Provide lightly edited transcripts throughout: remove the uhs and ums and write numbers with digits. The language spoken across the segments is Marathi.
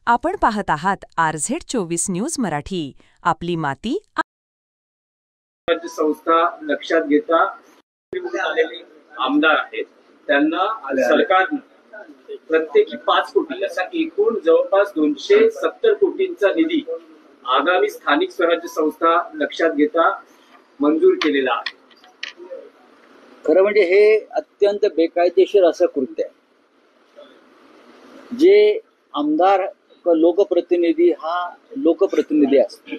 आपण पाहत आहात RZ24 न्यूज मराठी. आपली माती संस्था लक्षात घेता आलेले आमदार आहेत त्यांना सरकारने प्रत्येकी 5 कोटी असा एकूण जवळपास 270 कोटींचा निधी आगामी स्थानिक स्वराज्य संस्था लक्षात घेता मंजूर केलेला आहे. खरं म्हणजे हे अत्यंत बेकायदेशीर असं कृत्य आहे. जे आमदार लोकप्रतिनिधी हा लोकप्रतिनिधी असतो,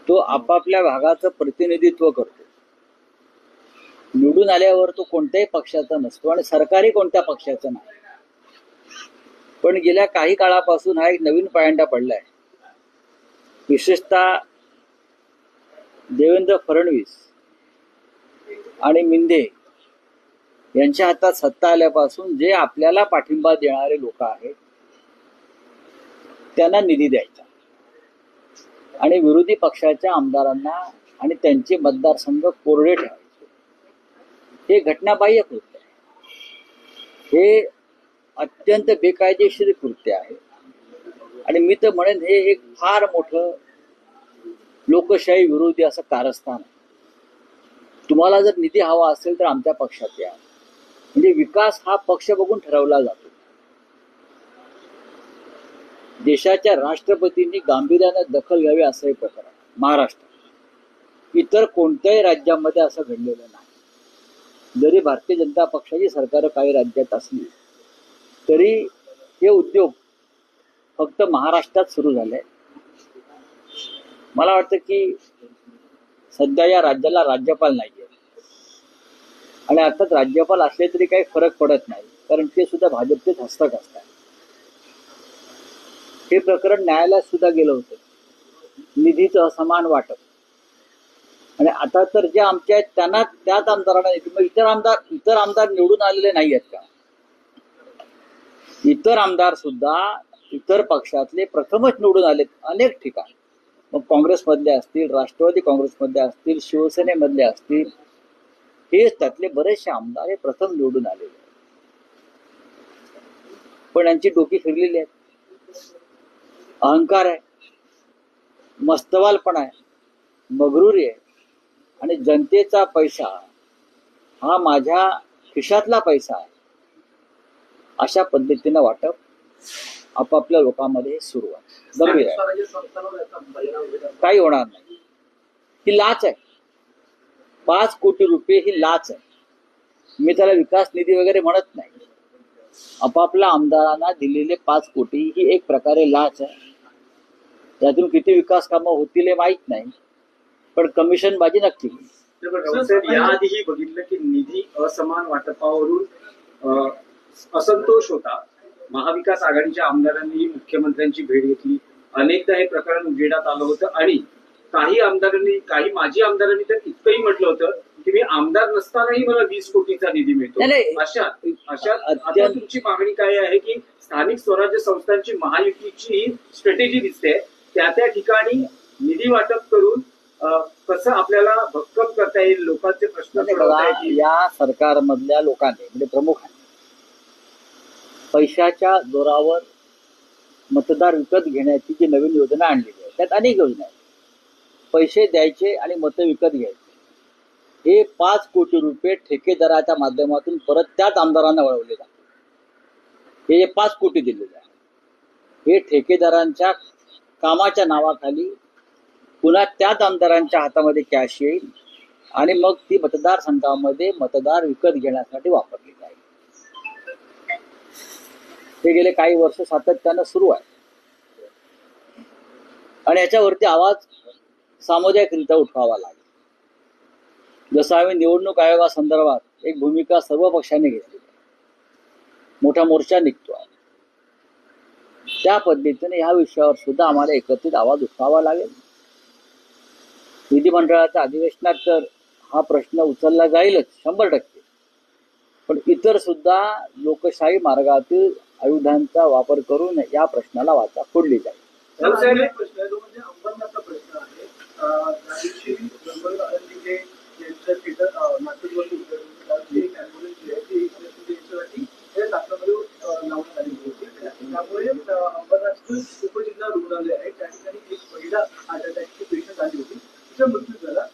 तो आपापल्या भागाचं प्रतिनिधित्व करतो. निवडून आल्यावर तो कोणत्याही पक्षाचा नसतो आणि सरकारही कोणत्या पक्षाचं नाही. पण गेल्या काही काळापासून हा एक नवीन पायंडा पडलाय. विशेषतः देवेंद्र फडणवीस आणि मिंदे यांच्या हातात सत्ता आल्यापासून जे आपल्याला पाठिंबा देणारे लोक आहेत त्यांना निधी द्यायचा आणि विरोधी पक्षाच्या आमदारांना आणि त्यांचे मतदारसंघ कोरडे ठेवायचे. हे घटनाबाह्य कृत्य आहे. हे अत्यंत बेकायदेशीर कृत्य आहे आणि मी तर म्हणेन हे एक फार मोठं लोकशाही विरोधी असं कारस्थान आहे. तुम्हाला जर निधी हवा असेल तर आमच्या पक्षात या. म्हणजे विकास हा पक्ष बघून ठरवला जातो. देशाच्या राष्ट्रपतींनी गांभीर्याने दखल घ्यावी असं हे प्रकार आहे महाराष्ट्रात. इतर कोणत्याही राज्यामध्ये असं घडलेलं नाही. जरी भारतीय जनता पक्षाची सरकार काही राज्यात असली तरी हे उद्योग फक्त महाराष्ट्रात सुरू झाले. मला वाटतं की सध्या या राज्याला राज्यपाल नाहीये आणि अर्थात राज्यपाल असले तरी काही फरक पडत नाही, कारण ते सुद्धा भाजपचेच हस्तक असतात. हे प्रकरण न्यायालयात सुद्धा गेलं होतं, निधीचं असमान वाटप. आणि आता तर जे आमच्या आहेत त्यांना त्याच आमदारांना मग इतर आमदार निवडून आलेले नाही आहेत का? इतर आमदार सुद्धा इतर पक्षातले प्रथमच निवडून आलेत अनेक ठिकाणी. मग काँग्रेसमधले असतील, राष्ट्रवादी काँग्रेसमधले असतील, शिवसेनेमधले असतील, हेच त्यातले बरेचसे आमदार हे प्रथम निवडून आलेले आहेत. पण यांची डोकी फिरलेली आहेत. अहंकार आहे, मस्तवालपणा आहे, मगरुरी आहे आणि जनतेचा पैसा हा माझ्या खिशातला पैसा आहे अशा पद्धतीनं वाटप आपापल्या लोकांमध्ये सुरू आहे. गंभीर आहे, काही होणार नाही. ही लाच आहे. 5 कोटी रुपये ही लाच आहे. मी त्याला विकास निधी वगैरे म्हणत नाही. आपापल्या आमदारांना दिलेले 5 कोटी ही एक प्रकारे लाच आहे. त्यातून किती विकास कामं होतील हे माहीत नाही, पण कमिशन बाजी नक्की. याआधीही बघितलं की निधी असमान वाटपावरून असंतोष होता. महाविकास आघाडीच्या आमदारांनी मुख्यमंत्र्यांची भेट घेतली. अनेकदा हे प्रकरण उजेडात आलं होतं आणि काही माजी आमदारांनी तर इतकंही म्हटलं होतं की मी आमदार नसतानाही मला 20 कोटीचा निधी मिळतो. अशा आता तुमची मागणी काय आहे की स्थानिक स्वराज्य संस्थांची महायुतीची स्ट्रॅटेजी दिसते, त्या ठिकाणी निधी वाटप करून कसं आपल्याला भक्कम करता येईल, लोकांचे प्रश्न सोडवता येतील. या सरकारमधल्या लोकांनी म्हणजे प्रमुखांनी पैशाच्या जोरावर मतदार विकत घेण्याची जी नवीन योजना आणलेली आहे, त्यात अनेक योजना आहेत. पैसे द्यायचे आणि मतं विकत घ्यायचे. हे 5 कोटी रुपये ठेकेदाराच्या माध्यमातून परत त्याच आमदारांना वळवले जाते. हे जे 5 कोटी दिलेले आहे हे ठेकेदारांच्या कामाच्या नावाखाली पुन्हा त्याच आमदारांच्या हातामध्ये कॅश येईल आणि मग ती मतदारसंघामध्ये मतदार विकत घेण्यासाठी वापरली जाईल. हे गेले काही वर्ष सातत्यानं सुरू आहे आणि याच्यावरती आवाज सामुदायिकरित्या उठवावा लागेल. जसं आम्ही निवडणूक आयोगासंदर्भात एक भूमिका सर्व पक्षांनी घेतली, मोठा मोर्चा निघतो आहे, त्या पद्धतीने ह्या विषयावर सुद्धा आम्हाला एकत्रित आवाज उठवावा लागेल. विधिमंडळाच्या अधिवेशनात तर हा प्रश्न उचलला जाईलच 100%, पण इतर सुद्धा लोकशाही मार्गातील आयुधांचा वापर करून या प्रश्नाला वाचा फोडली जाईल. त्यामुळे अंबरनाथचं उपजिल्हा रुग्णालय आहे त्या ठिकाणी एक महिला हार्ट अटॅकची पेशंट आली होती, तिचा मृत्यू झाला.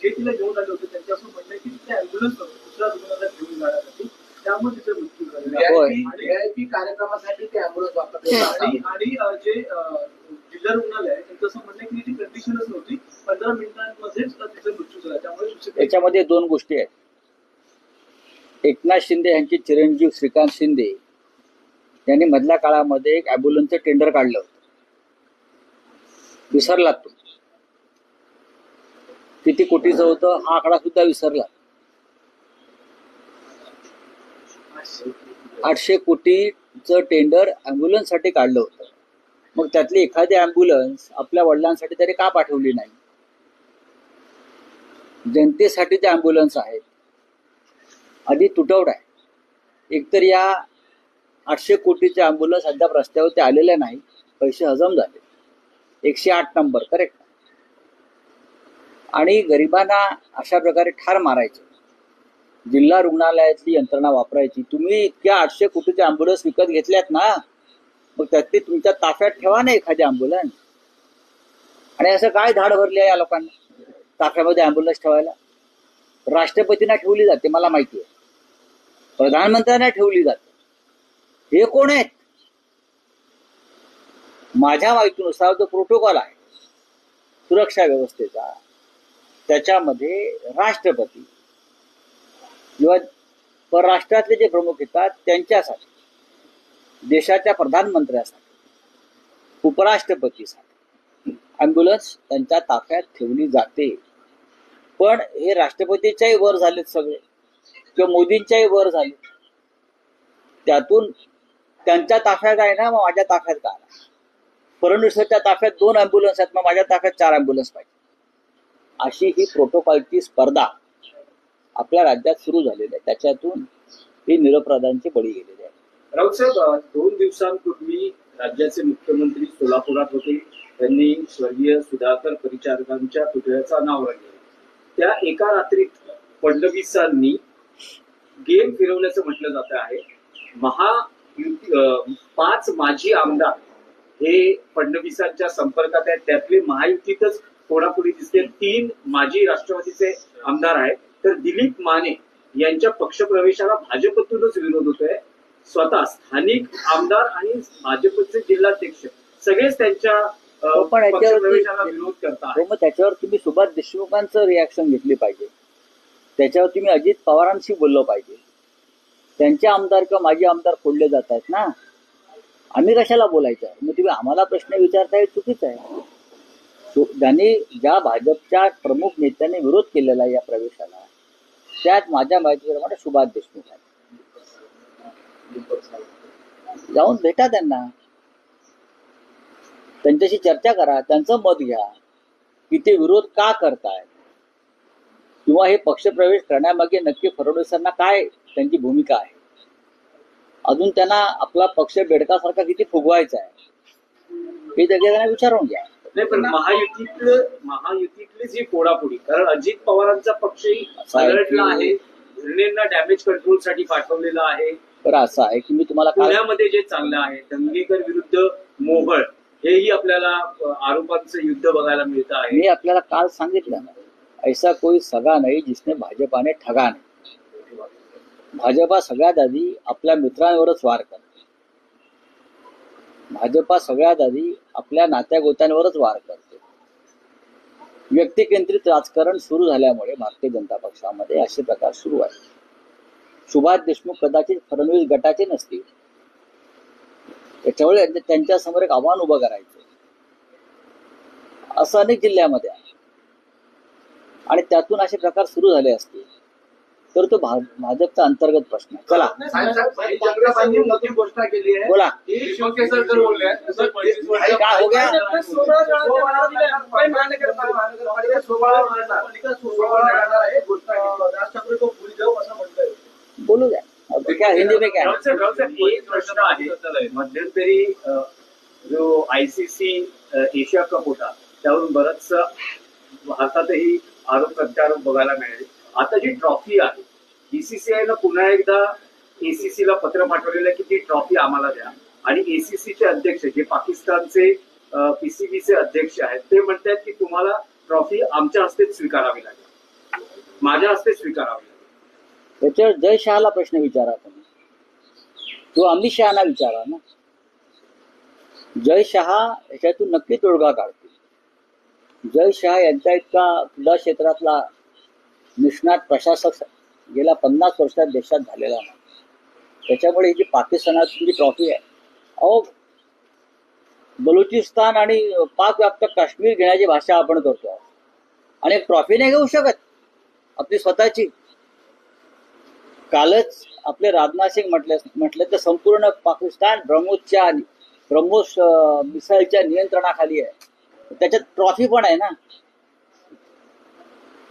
जे तिला घेऊन आले होते त्यांचं असं म्हणणं आहे की तिथे अँब्युलन्स दुसऱ्या रुग्णालयात घेऊन जाण्यासाठी, त्यामुळे तिचा मृत्यू झाला. VIP कार्यक्रमासाठी ते अँब्युलन्स वापरले आणि जे जिल्हा रुग्णालय आहे त्यांचं असं म्हणणं आहे की तिची कंडिशनच नव्हती, 15 मिनिटांमध्येच तिचा मृत्यू झाला. त्यामुळे याच्यामध्ये दोन गोष्टी आहेत. एकनाथ शिंदे यांचे चिरंजीव श्रीकांत शिंदे यांनी मधल्या काळामध्ये एक अँब्युलन्सचं टेंडर काढलं होतं. विसरलात तुम्ही किती कोटीचं होतं, हा आकडा सुद्धा विसरला. 800 कोटीचं टेंडर अँब्युलन्ससाठी काढलं होतं. मग त्यातली एखादी अँब्युलन्स आपल्या वडिलांसाठी तरी का पाठवली नाही? जनतेसाठी ते अँब्युलन्स आहेत. आधी तुटवडा आहे. एकतर या 800 कोटीचे अँब्युलन्स अद्याप रस्त्यावरती आलेले नाही, पैसे हजम झाले. 108 नंबर करेक्ट. आणि गरिबांना अशा प्रकारे ठार मारायचे, जिल्हा रुग्णालयातली यंत्रणा वापरायची. तुम्ही इतक्या 800 कोटीचे अँब्युलन्स विकत घेतल्यात ना, मग त्यातली तुमच्या ताफ्यात ठेवा ना एखादी अँब्युलन्स. आणि असं काय धाड भरली आहे या लोकांना ताफ्यामध्ये अँब्युलन्स ठेवायला? राष्ट्रपतींना ठेवली जाते मला माहिती आहे, प्रधानमंत्र्यांना ठेवली जाते. हे कोण आहेत? माझ्या माहितीनुसार जो प्रोटोकॉल आहे सुरक्षा व्यवस्थेचा, त्याच्यामध्ये राष्ट्रपती किंवा परराष्ट्रातले जे प्रमुख येतात त्यांच्यासाठी, देशाच्या प्रधानमंत्र्यासाठी, उपराष्ट्रपतीसाठी अँब्युलन्स त्यांच्या ताफ्यात ठेवली जाते. पण हे राष्ट्रपतीच्याही वर झालेत सगळे किंवा मोदींच्याही वर झाले. त्यातून त्यांच्या ताफ्यात आहे ना, मग माझ्या ताफ्यात का आला? फडणवीसच्या ताफ्यात 2 अँब्युलन्स आहेत, मग माझ्या ताफ्यात 4 अँब्युलन्स पाहिजे. अशी ही प्रोटोकॉलची स्पर्धा आपल्या राज्यात सुरू झालेली आहे. त्याच्यातून ही निरपराधांचे बळी गेलेले आहेत. राऊत साहेब, 2 दिवसांपूर्वी राज्याचे मुख्यमंत्री सोलापुरात होते. त्यांनी स्वर्गीय सुधाकर परिचारकांच्या पुतळ्याचं अनावरण केलं. त्या एका रात्रीत फडणवीसांनी गेम फिरवल्याचं म्हटलं जात आहे. 5 माजी आमदार हे फडणवीसांच्या संपर्कात आहेत. त्यातले महायुतीतच कोणापुढे दिसते 3 माजी राष्ट्रवादीचे आमदार आहेत. तर दिलीप माने यांच्या पक्षप्रवेशाला भाजपतूनच विरोध होतोय. स्वतः स्थानिक आमदार आणि भाजपचे जिल्हाध्यक्ष सगळेच त्यांच्या पक्षप्रवेशाला विरोध करतात. मग त्याच्यावर तुम्ही सुभाष देशमुखांचं रिॲक्शन घेतली पाहिजे. त्याच्यावर तुम्ही अजित पवारांशी बोललं पाहिजे. त्यांचे आमदार किंवा माजी आमदार फोडले जात आहेत ना, आम्ही कशाला बोलायचं? मग तुम्ही आम्हाला प्रश्न विचारताय, चुकीचं आहे. ज्यांनी ज्या भाजपच्या प्रमुख नेत्यांनी विरोध केलेला या प्रवेशाला, त्यात माझ्या माहितीप्रमाणे सुभाष देशमुख आहेत. जाऊन भेटा त्यांना, त्यांच्याशी चर्चा करा, त्यांचं मत घ्या की ते विरोध का करतायत किंवा हे पक्षप्रवेश करण्यामागे नक्की फडणवीसांना काय त्यांची भूमिका आहे. अजून त्यांना आपला पक्ष बेडकासारखा किती फुगवायचा आहे हे त्यांना विचारून घ्या. नाही, पण महायुतीतली जी फोडाफोडी, कारण अजित पवारांचा पक्षही अलर्टला आहे, धरणेंना डॅमेज कंट्रोलसाठी पाठवलेला आहे. बरं, असं आहे की मी तुम्हाला पुण्यामध्ये जे चाललं आहे दंगेकर विरुद्ध मोहोळ, हेही आपल्याला आरोपांचं युद्ध बघायला मिळतं आहे. मी आपल्याला काल सांगितलं ना, ऐसा कोई सगा नाही जिसने भाजपाने ठगा नाही. भाजपा सगळ्यात आधी आपल्या मित्रांवरच वार करते. भाजपा सगळ्यात आधी आपल्या नात्यागोत्यांवरच वार करते. व्यक्तिकेंद्रित राजकारण सुरू झाल्यामुळे भारतीय जनता पक्षामध्ये असे प्रकार सुरू आहेत. सुभाष देशमुख कदाचित फडणवीस गटाचे नसतील, त्याच्यामुळे त्यांच्या समोर एक आव्हान उभं करायचं असं अनेक जिल्ह्यामध्ये आहे. आणि त्यातून असे प्रकार सुरू झाले असतील तर तो भाजपचा अंतर्गत प्रश्न आहे. चला, मोठी घोषणा केली आहे. बोला, शिवकेसरकर बोलले काय हो गया? बोलू द्या, क्या हिंदी में क्या? एक प्रश्न आहे. मध्यंतरी जो ICC एशिया कप होता त्यावरून बरंच भारतातही आरोप प्रत्यारोप बघायला मिळाले. आता जी ट्रॉफी आहे, BCCI नं पुन्हा एकदा ACC ला पत्र पाठवलेलं आहे की ती ट्रॉफी आम्हाला द्या. आणि एसीसीचे अध्यक्ष जे पाकिस्तानचे पीसीबीचे अध्यक्ष आहेत ते म्हणतात की तुम्हाला ट्रॉफी आमच्या हस्तेच स्वीकारावी लागेल, माझ्या हस्ते स्वीकारावी लागेल. त्याच्यावर जय शहाला प्रश्न विचारा तुम्ही, तो अमित शहाना विचारा ना. जय शहा याच्यातून नक्की तोडगा काढतील. जय शहा यांचा इतका क्रीडा क्षेत्रातला निष्णात प्रशासक गेल्या 50 वर्षात देशात झालेला नाही. त्याच्यामुळे ही जी पाकिस्तानातली जी ट्रॉफी आहे, अहो बलुचिस्तान आणि पाक व्याप्त काश्मीर घेण्याची भाषा आपण करतो आणि ट्रॉफी नाही घेऊ शकत आपली स्वतःची. कालच आपले राजनाथ सिंग म्हटलं तर संपूर्ण पाकिस्तान ब्रह्मोस मिसाईलच्या नियंत्रणाखाली आहे, त्याच्यात ट्रॉफी पण आहे ना.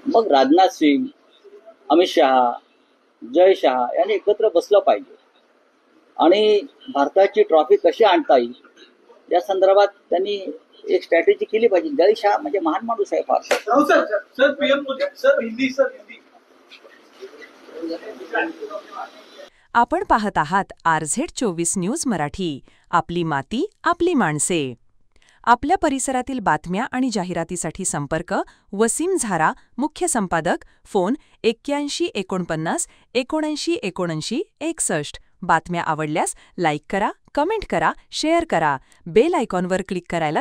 मग राजनाथ सिंग, अमित शहा, जय शहा यांनी एकत्र बसलं पाहिजे आणि भारताची ट्रॉफी कशी आणता येईल या संदर्भात त्यांनी एक स्ट्रॅटेजी केली पाहिजे. जय शहा म्हणजे महान माणूस आहे फार. Sir PM Modi sir Hindi. आपण पाहत आहात RZ24 न्यूज मराठी. आपली माती, आपली माणसे. आपल्या परिसरातील बातम्या आणि जाहिरातीसाठी संपर्क वसीम झारा, मुख्य संपादक, फोन 81 49 79 61. बातम्या आवडल्यास लाईक करा, कमेंट करा, शेअर करा. बेल आयकॉनवर क्लिक करायला